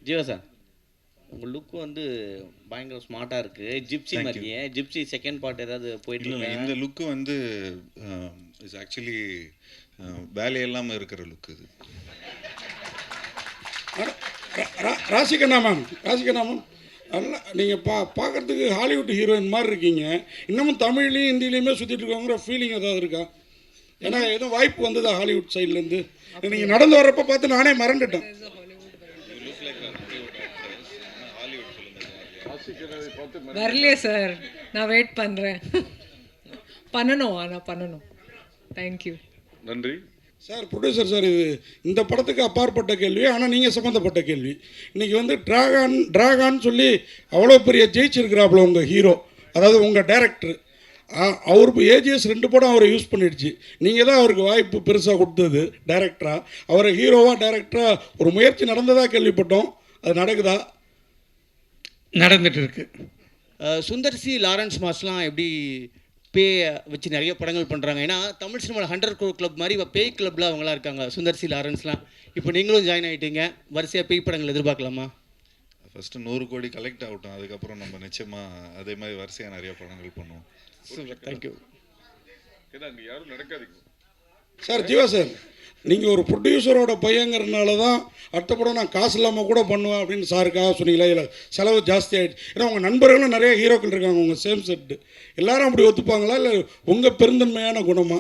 Jeeva sir, உங்கள் look வந்து பயங்கர ஸ்மார்ட்டாக இருக்குது. Gypsy thank you. மாதிரியே. ஜிப்சி செகண்ட் பார்ட் ஏதாவது இல்லை போயிட்டுருக்கா? இல்லை, இந்த லுக்கு வந்து இஸ் ஆக்சுவலி வேலையெல்லாமல் இருக்கிற லுக் இது. ராசிகண்ணா மேம், ராசிகண்ணா மேம், நல்லா நீங்கள் பார்க்குறதுக்கு ஹாலிவுட் ஹீரோயின் மாதிரி இருக்கீங்க. இன்னமும் தமிழ்லேயும் ஹிந்திலையுமே சுற்றிட்டு இருக்கோங்கிற ஃபீலிங் ஏதாவது இருக்கா? ஏன்னா எதுவும் வாய்ப்பு வந்ததா ஹாலிவுட் சைட்லேருந்து? நீங்கள் நடந்து வர்றப்ப பார்த்து நானே மறந்துட்டேன். வரலையே சார், நான் வெயிட் பண்ணுறேன். பண்ணணும், ஆனால் பண்ணணும். தேங்க்யூ. நன்றி சார். ப்ரொடியூசர் சார், இது இந்த படத்துக்கு அப்பாற்பட்ட கேள்வி, ஆனால் நீங்கள் சம்மந்தப்பட்ட கேள்வி. இன்றைக்கி வந்து ட்ராகான்னு சொல்லி அவ்வளோ பெரிய ஜெயிச்சிருக்கிறாப்புல உங்கள் ஹீரோ, அதாவது உங்கள் டைரக்டர். அவருக்கு ஏஜிஎஸ் 2 படம் அவரை யூஸ் பண்ணிடுச்சு. நீங்கள் தான் அவருக்கு வாய்ப்பு பெருசாக கொடுத்தது டைரக்டராக. அவரை ஹீரோவாக டைரக்டராக ஒரு முயற்சி நடந்ததாக கேள்விப்பட்டோம். அது நடக்குதா? நடந்துட்டு இருக்கு. சுந்தர் சி லாரன்ஸ் மாஸ்லாம் எப்படி பேய் வச்சு நிறைய படங்கள் பண்ணுறாங்க. ஏன்னா தமிழ் சினிமாவில் 100 crore கிளப் மாதிரி இப்போ பேய் கிளப்பில் அவங்களாம் இருக்காங்க, சுந்தர் சி லாரன்ஸ்லாம். இப்போ நீங்களும் ஜாயின் ஆகிட்டீங்க, வரிசையாக பேய் படங்கள் எதிர்பார்க்கலாமா? ஃபஸ்ட்டு 100 கோடி கலெக்ட் ஆகட்டும், அதுக்கப்புறம் நம்ம நிச்சயமாக அதே மாதிரி வரிசையாக நிறைய படங்கள் பண்ணுவோம். தேங்க்யூ. ஏன்னா அங்கே யாரும் நடக்காதீங்க சார். ஜீவா சார், நீங்கள் ஒரு ப்ரொடியூசரோட பையங்கிறதுனால தான் அடுத்த படம் நான் காசு இல்லாமல் கூட பண்ணுவேன் அப்படின்னு சாருக்காக சொன்னீங்களா? இல்லை செலவு ஜாஸ்தி ஆகிடுச்சு? ஏன்னா உங்கள் நண்பர்களும் நிறைய ஹீரோக்கள் இருக்காங்க உங்கள் சேம் செட்டு. எல்லாரும் அப்படி ஒத்துப்பாங்களா, இல்லை உங்கள் பெருந்தன்மையான குணமா?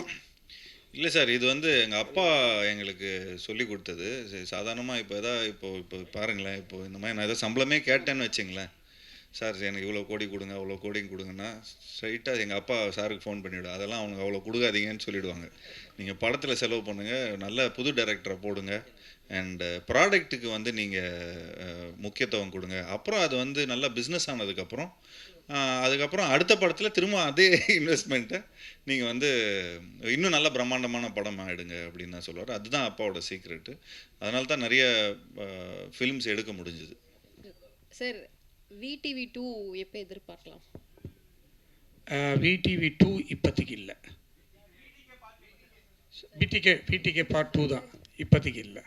இல்லை சார், இது வந்து எங்கள் அப்பா எங்களுக்கு சொல்லி கொடுத்தது. சாதாரணமாக இப்போ பாருங்களேன், இப்போ இந்த மாதிரி நான் ஏதோ சம்பளமே கேட்டேன்னு வச்சுங்களேன், சார் எனக்கு இவ்வளோ கோடி கொடுங்க, அவ்வளோ கோடிங்க கொடுங்கன்னா ஸ்ட்ரைட்டாக எங்கள் அப்பா சாருக்கு ஃபோன் பண்ணிவிடும். அதெல்லாம் அவனுக்கு அவ்வளோ கொடுக்காதீங்கன்னு சொல்லிவிடுவாங்க. நீங்கள் படத்தில் செலவு பண்ணுங்கள், நல்ல புது டைரக்டரை போடுங்க, அண்டு ப்ராடக்ட்டுக்கு வந்து நீங்கள் முக்கியத்துவம் கொடுங்க. அப்புறம் அது வந்து நல்லா பிஸ்னஸ் ஆனதுக்கப்புறம் அதுக்கப்புறம் அடுத்த படத்தில் திரும்ப அதே இன்வெஸ்ட்மெண்ட்டை நீங்கள் வந்து இன்னும் நல்ல பிரம்மாண்டமான படமாக எடுங்க அப்படின்னு தான் சொல்லுவார். அதுதான் அப்பாவோட சீக்ரெட்டு. அதனால தான் நிறைய ஃபிலிம்ஸ் எடுக்க முடிஞ்சுது. சார், விடிவி 2 எப்போ எதிர்பார்க்கலாம்? விடிவி 2 இப்போதைக்கு இல்லை. பிடிகே பார்ட் 2 தான் இப்போதைக்கு இல்லை.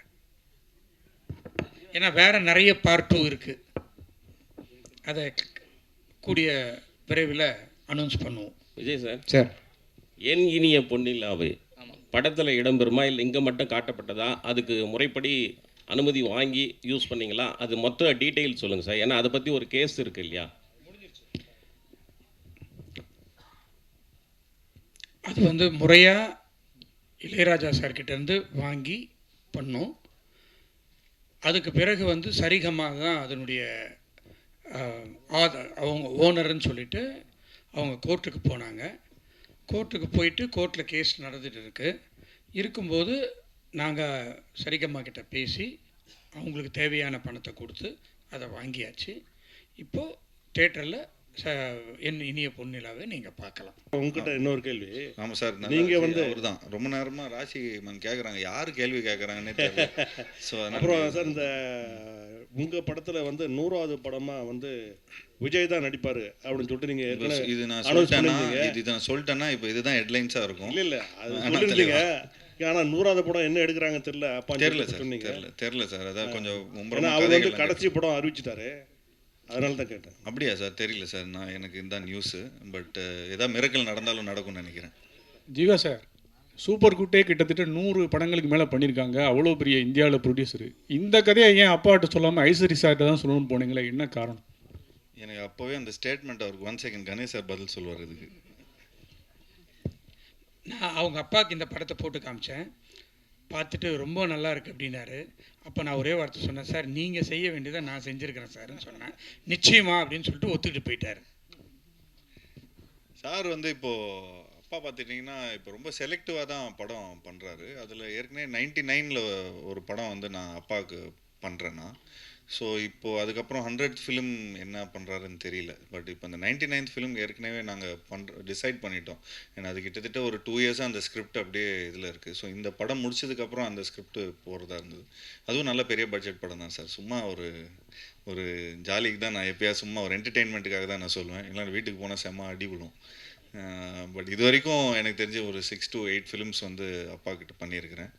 ஏன்னா வேறு நிறைய பார்ட் 2 இருக்குது. அதை கூடிய விரைவில் அனௌன்ஸ் பண்ணுவோம். விஜய் சார், சார், என் இனிய பொன்னிலாவே படத்தில் இடம்பெறுமா, இல்லை இங்கே மட்டும் காட்டப்பட்டதா? அதுக்கு முறைப்படி அனுமதி வாங்கி யூஸ் பண்ணிங்களா? அது மொத்த டீட்டெயில் சொல்லுங்கள் சார். ஏன்னா அதை பற்றி ஒரு கேஸ் இருக்குது இல்லையா? அது வந்து முறையாக இளையராஜா சார்கிட்டேருந்து வாங்கி பண்ணோம். அதுக்கு பிறகு வந்து சரிகமாக தான் அதனுடைய அவங்க ஓனர்னு சொல்லிட்டு அவங்க கோர்ட்டுக்கு போனாங்க. கோர்ட்டுக்கு போயிட்டு கோர்ட்டில் கேஸ் நடந்துகிட்டு இருக்கும்போது நாங்கள் சரிகம்மா கிட்ட பேசி அவங்களுக்கு தேவையான பணத்தை கொடுத்து அதை வாங்கியாச்சு. இப்போது தேட்டரில் என் இனிய பொன்னிலாவே நீங்கள் பார்க்கலாம். உங்ககிட்ட இன்னொரு கேள்வி. ஆமாம் சார், நீங்கள் வந்து அவர் தான் ரொம்ப நேரமாக ராசி மேம் கேட்குறாங்க, யார் கேள்வி கேட்குறாங்கன்னே தெரியல. ஸோ அப்புறம் சார், இந்த உங்கள் படத்தில் வந்து 100வது படமாக வந்து விஜய் தான் நடிப்பார் அப்படின்னு சொல்லிட்டு நீங்கள் இது நான் சொல்லிட்டேன்னா இப்போ இதுதான் ஹெட்லைன்ஸாக இருக்கும். இல்லை அது சொல்லியிருந்தீங்க. ஆனால் 100வது படம் என்ன எடுக்கிறாங்கன்னு தெரியல. அப்பா தெரியல சார், தெரியல சார். அதான் கொஞ்சம் அவர் வந்து கடைசி படம் அறிவிச்சிட்டாரு, அதனால தான் கேட்டேன். அப்படியா சார்? தெரியல சார், எனக்கு இதுதான் நியூஸு. பட் ஏதாவது மிரக்கல் நடந்தாலும் நடக்கும்னு நினைக்கிறேன். ஜீவா சார், சூப்பர் குட்டே கிட்டத்தட்ட 100 படங்களுக்கு மேலே பண்ணியிருக்காங்க. அவ்வளோ பெரிய இந்தியாவில் ப்ரொடியூசரு. இந்த கதையை ஏன் அப்பாட்ட சொல்லாமல் ஐஸ்வரி சார்கிட்ட தான் சொல்லணும்னு போனீங்களே, என்ன காரணம்? எனக்கு அப்போவே அந்த ஸ்டேட்மெண்ட் அவருக்கு 1 செகண்ட் கணேஷ் சார் பதில் சொல்லுவார் இதுக்கு. நான் அவங்க அப்பாவுக்கு இந்த படத்தை போட்டு காமிச்சேன். பார்த்துட்டு ரொம்ப நல்லா இருக்குது அப்படின்னாரு. அப்போ நான் ஒரே வார்த்தை சொன்னேன், சார் நீங்கள் செய்ய வேண்டியதை நான் செஞ்சுருக்கிறேன் சார்ன்னு சொன்னேன். நிச்சயமா அப்படின்னு சொல்லிட்டு ஒத்துக்கிட்டு போயிட்டார். சார் வந்து இப்போது அப்பா பார்த்துட்டிங்கன்னா இப்போ ரொம்ப செலக்டிவாக தான் படம் பண்ணுறாரு. அதில் ஏற்கனவே 99ல் ஒரு படம் வந்து நான் அப்பாவுக்கு பண்ணுறேன்னா, ஸோ இப்போது அதுக்கப்புறம் 100th ஃபிலிம் என்ன பண்ணுறாருன்னு தெரியல. பட் இப்போ அந்த 99th ஃபிலிம் ஏற்கனவே நாங்கள் டிசைட் பண்ணிட்டோம். ஏன்னா அது கிட்டத்தட்ட ஒரு 2 இயர்ஸாக அந்த ஸ்கிரிப்ட் அப்படியே இதில் இருக்குது. ஸோ இந்த படம் முடிச்சதுக்கப்புறம் அந்த ஸ்கிரிப்ட் போகிறதா இருந்தது. அதுவும் நல்ல பெரிய பட்ஜெட் படம் தான் சார். சும்மா ஒரு ஜாலிக்கு தான் நான் எப்போயா சும்மா ஒரு என்டர்டெயின்மெண்ட்டுக்காக தான் நான் சொல்லுவேன். இல்லை வீட்டுக்கு போனால் செம்ம அடி விடும். பட் இது வரைக்கும் எனக்கு தெரிஞ்ச ஒரு 6 to 8 ஃபிலிம்ஸ் வந்து அப்பா கிட்ட பண்ணியிருக்கிறேன்.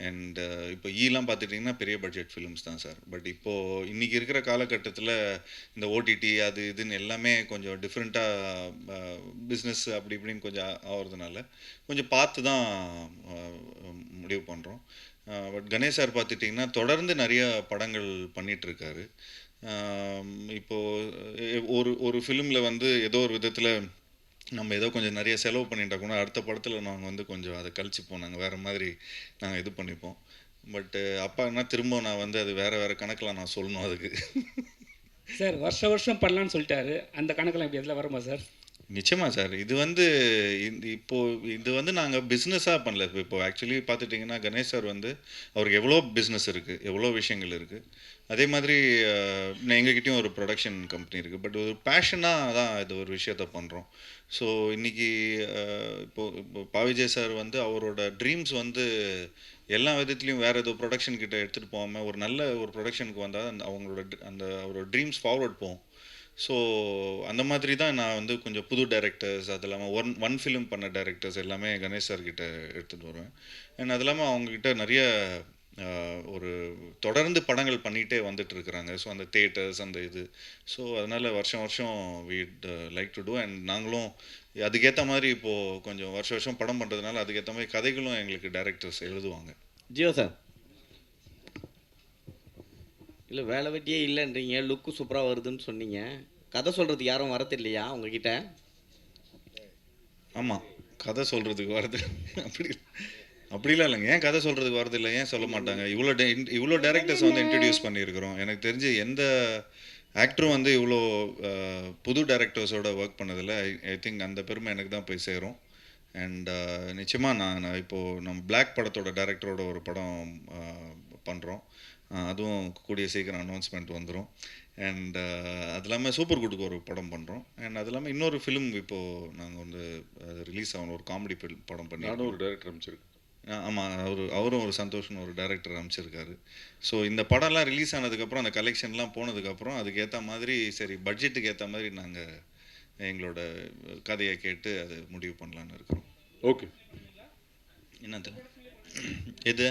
அண்ட் இப்போ ஈலாம் பார்த்துட்டிங்கன்னா பெரிய பட்ஜெட் ஃபிலிம்ஸ் தான் சார். பட் இப்போது இன்றைக்கி இருக்கிற காலகட்டத்தில் இந்த ஓடிடி அது இதுன்னு எல்லாமே கொஞ்சம் டிஃப்ரெண்ட்டாக பிஸ்னஸ் அப்படி இப்படின்னு கொஞ்சம் ஆகிறதுனால கொஞ்சம் பார்த்து தான் முடிவு பண்ணுறோம். பட் கணேஷ் சார் பார்த்துட்டிங்கன்னா தொடர்ந்து நிறைய படங்கள் பண்ணிகிட்ருக்காரு. இப்போது ஒரு ஃபிலிமில் வந்து ஏதோ ஒரு விதத்தில் நம்ம ஏதோ கொஞ்சம் நிறைய செலவு பண்ணிட்டா கூட அடுத்த படத்தில் நாங்கள் வந்து கொஞ்சம் அதை கழிச்சுப்போம், நாங்கள் வேறு மாதிரி நாங்கள் இது பண்ணிப்போம். பட்டு அப்பான்னா திரும்ப நான் வந்து அது வேறு கணக்கில் நான் சொல்லணும் அதுக்கு. சார் வருஷம் பண்ணலான்னு சொல்லிட்டாரு, அந்த கணக்கெல்லாம் இப்படி எதில் வருமா சார்? நிச்சயமாக சார். இது வந்து இது வந்து நாங்கள் பிஸ்னஸாக பண்ணல. இப்போ ஆக்சுவலி பார்த்துட்டிங்கன்னா கணேஷ் சார் வந்து அவருக்கு எவ்வளோ பிஸ்னஸ் இருக்குது, எவ்வளோ விஷயங்கள் இருக்குது. அதே மாதிரி எங்ககிட்டயும் ஒரு ப்ரொடக்ஷன் கம்பெனி இருக்குது. பட் ஒரு பேஷனாக தான் இது ஒரு விஷயத்த பண்ணுறோம். ஸோ இன்றைக்கி இப்போ பாவிஜய் சார் வந்து அவரோட ட்ரீம்ஸ் வந்து எல்லா விதத்துலேயும் வேறு ஏதோ ப்ரொடக்ஷன் கிட்ட எடுத்துகிட்டு போகாமல் ஒரு நல்ல ஒரு ப்ரொடக்ஷனுக்கு வந்தால் அவரோட ட்ரீம்ஸ் ஃபார்வர்ட் போகும். ஸோ அந்த மாதிரி தான் நான் வந்து கொஞ்சம் புது டைரக்டர்ஸ், அது இல்லாமல் ஒன் ஃபிலிம் பண்ண டைரக்டர்ஸ் எல்லாமே கணேஷ் சார்கிட்ட எடுத்துகிட்டு வருவேன். அண்ட் அது இல்லாமல் அவங்கக்கிட்ட நிறைய ஒரு தொடர்ந்து படங்கள் பண்ணிகிட்டே வந்துட்டுருக்குறாங்க. ஸோ அந்த தேட்டர்ஸ் அந்த இது. ஸோ அதனால் வருஷம் வீட் லைக் டு டூ. அண்ட் நாங்களும் அதுக்கேற்ற மாதிரி இப்போது கொஞ்சம் வருஷம் படம் பண்ணுறதுனால அதுக்கேற்ற மாதிரி கதைகளும் எங்களுக்கு டைரக்டர்ஸ் எழுதுவாங்க. ஜியோ சார், இல்லை வேலை வெட்டியே இல்லைன்றீங்க, லுக்கு சூப்பராக வருதுன்னு சொன்னீங்க. கதை சொல்கிறதுக்கு யாரும் வரது இல்லையா உங்ககிட்ட? ஆமாம், கதை சொல்கிறதுக்கு வரது அப்படிலாம் இல்லைங்க. ஏன் கதை சொல்கிறதுக்கு வரது இல்லை, ஏன் சொல்ல மாட்டாங்க? இவ்வளோ டைரக்டர்ஸ் வந்து இன்ட்ரடியூஸ் பண்ணியிருக்கிறோம். எனக்கு தெரிஞ்சு எந்த ஆக்டரும் வந்து இவ்வளோ புது டைரக்டர்ஸோட ஒர்க் பண்ணதில்லை. ஐ திங்க் அந்த பெருமை எனக்கு தான் போய் சேரும். அண்ட் நிச்சயமாக நான் இப்போது நம்ம பிளாக் படத்தோட டைரக்டரோட ஒரு படம் பண்ணுறோம். அதுவும் கூடிய சீக்கிரம் அனௌன்ஸ்மெண்ட் வந்துடும். அண்ட் அது இல்லாமல் சூப்பர் குட்டுக்கு ஒரு படம் பண்ணுறோம். அண்ட் அது இல்லாமல் இன்னொரு ஃபிலிம் இப்போது நாங்கள் வந்து அது ரிலீஸ் ஆகணும், ஒரு காமெடி படம் பண்ணி நானும் ஒரு டைரக்டர் அமைச்சிருக்கேன். ஆமாம், அவரும் ஒரு சந்தோஷம்னு ஒரு டைரக்டர் அமைச்சிருக்காரு. ஸோ இந்த படம்லாம் ரிலீஸ் ஆனதுக்கப்புறம் அந்த கலெக்ஷன்லாம் போனதுக்கப்புறம் அதுக்கேற்ற மாதிரி சரி பட்ஜெட்டுக்கு ஏற்ற மாதிரி நாங்கள் எங்களோட கதையை கேட்டு அது முடிவு பண்ணலான்னு இருக்கிறோம். ஓகே, என்னது எது?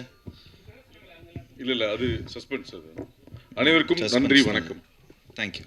இல்லை அது சஸ்பென்ஸ். அது அனைவருக்கும் நன்றி, வணக்கம். தேங்க்யூ.